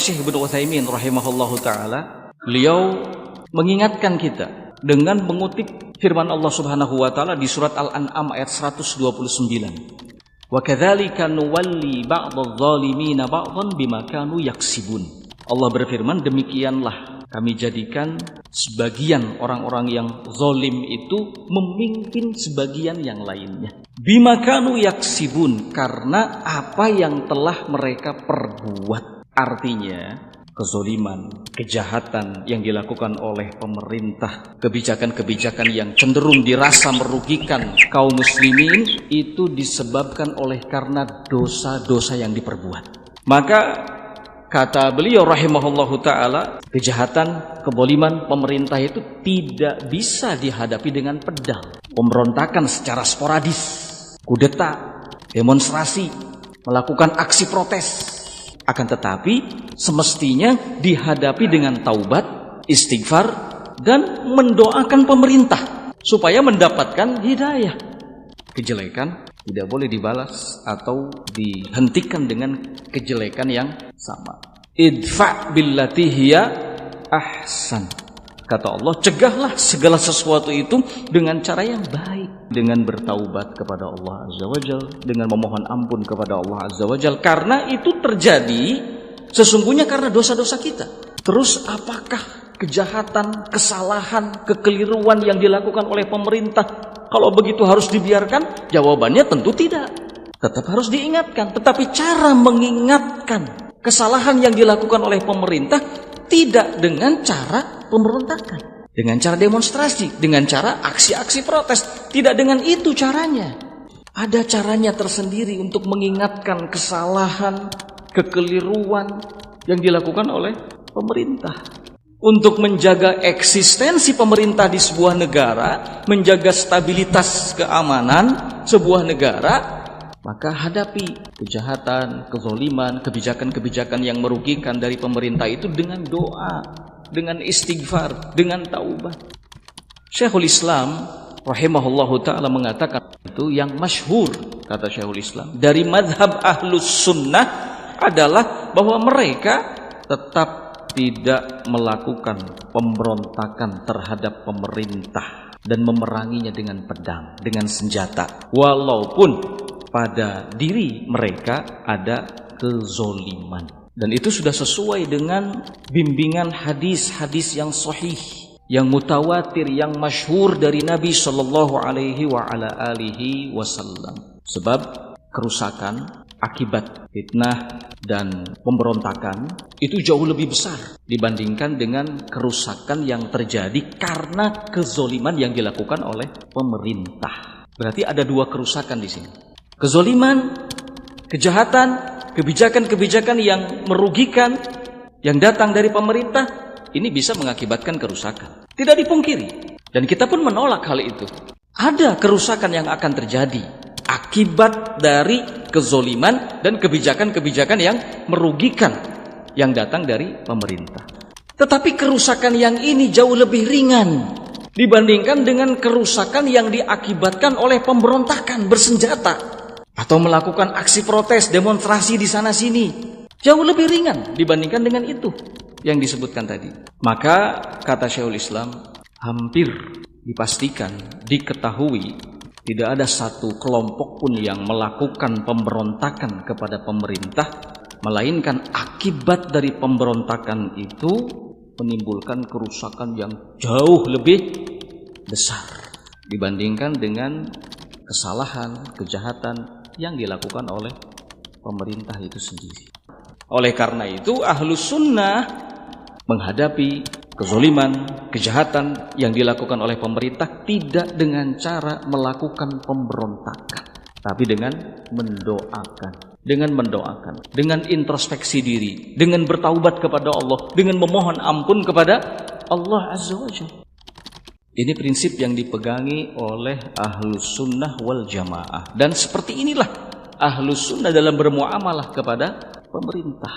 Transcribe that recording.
Syekh Ibnu Utsaimin rahimahullahu taala, beliau mengingatkan kita dengan mengutip firman Allah Subhanahu wa taala di surat Al-An'am ayat 129. Wa kadzalika nuwalli ba'dadh dhalimina ba'dhan bima kanu yaksibun. Allah berfirman, demikianlah kami jadikan sebagian orang-orang yang zalim itu memimpin sebagian yang lainnya. Bima kanu yaksibun, karena apa yang telah mereka perbuat. Artinya, kezaliman, kejahatan yang dilakukan oleh pemerintah, kebijakan-kebijakan yang cenderung dirasa merugikan kaum muslimin, itu disebabkan oleh karena dosa-dosa yang diperbuat. Maka kata beliau rahimahullahu ta'ala, kejahatan, kezaliman pemerintah itu tidak bisa dihadapi dengan pedang. Pemberontakan secara sporadis, kudeta, demonstrasi, melakukan aksi protes. Akan tetapi semestinya dihadapi dengan taubat, istighfar, dan mendoakan pemerintah supaya mendapatkan hidayah. Kejelekan tidak boleh dibalas atau dihentikan dengan kejelekan yang sama. Idfa' billati hiya ahsan. Kata Allah, cegahlah segala sesuatu itu dengan cara yang baik, dengan bertaubat kepada Allah Azza wa Jalla, dengan memohon ampun kepada Allah Azza wa Jalla, karena itu terjadi sesungguhnya karena dosa-dosa kita. Terus apakah kejahatan, kesalahan, kekeliruan yang dilakukan oleh pemerintah kalau begitu harus dibiarkan? Jawabannya tentu tidak. Tetap harus diingatkan. Tetapi cara mengingatkan kesalahan yang dilakukan oleh pemerintah tidak dengan cara pemberontakan, dengan cara demonstrasi, dengan cara aksi-aksi protes. Tidak dengan itu caranya. Ada caranya tersendiri untuk mengingatkan kesalahan, kekeliruan yang dilakukan oleh pemerintah. Untuk menjaga eksistensi pemerintah di sebuah negara, menjaga stabilitas keamanan sebuah negara, maka hadapi kejahatan, kezaliman, kebijakan-kebijakan yang merugikan dari pemerintah itu dengan doa, dengan istighfar, dengan taubat. Syekhul Islam rahimahullahu ta'ala mengatakan, itu yang masyhur, kata Syekhul Islam, dari madhab ahlus sunnah adalah bahwa mereka tetap tidak melakukan pemberontakan terhadap pemerintah dan memeranginya dengan pedang, dengan senjata, walaupun pada diri mereka ada kezoliman. Dan itu sudah sesuai dengan bimbingan hadis-hadis yang sahih, yang mutawatir, yang masyhur dari Nabi sallallahu alaihi wa ala alihi wasallam. Sebab kerusakan akibat fitnah dan pemberontakan itu jauh lebih besar dibandingkan dengan kerusakan yang terjadi karena kezoliman yang dilakukan oleh pemerintah. Berarti ada dua kerusakan di sini. Kezoliman, kejahatan, kebijakan-kebijakan yang merugikan yang datang dari pemerintah, ini bisa mengakibatkan kerusakan. Tidak dipungkiri. Dan kita pun menolak hal itu. Ada kerusakan yang akan terjadi akibat dari kezoliman dan kebijakan-kebijakan yang merugikan yang datang dari pemerintah. Tetapi kerusakan yang ini jauh lebih ringan dibandingkan dengan kerusakan yang diakibatkan oleh pemberontakan bersenjata atau melakukan aksi protes, demonstrasi di sana-sini. Jauh lebih ringan dibandingkan dengan itu yang disebutkan tadi. Maka kata Syekhul Islam, hampir dipastikan, diketahui, tidak ada satu kelompok pun yang melakukan pemberontakan kepada pemerintah, melainkan akibat dari pemberontakan itu menimbulkan kerusakan yang jauh lebih besar dibandingkan dengan kesalahan, kejahatan yang dilakukan oleh pemerintah itu sendiri. Oleh karena itu, Ahlus Sunnah menghadapi kezaliman, kejahatan yang dilakukan oleh pemerintah tidak dengan cara melakukan pemberontakan, tapi dengan mendoakan, dengan introspeksi diri, dengan bertaubat kepada Allah, dengan memohon ampun kepada Allah Azza wa Jalla. Ini prinsip yang dipegangi oleh Ahlus Sunnah wal Jamaah. Dan seperti inilah Ahlus Sunnah dalam bermuamalah kepada pemerintah.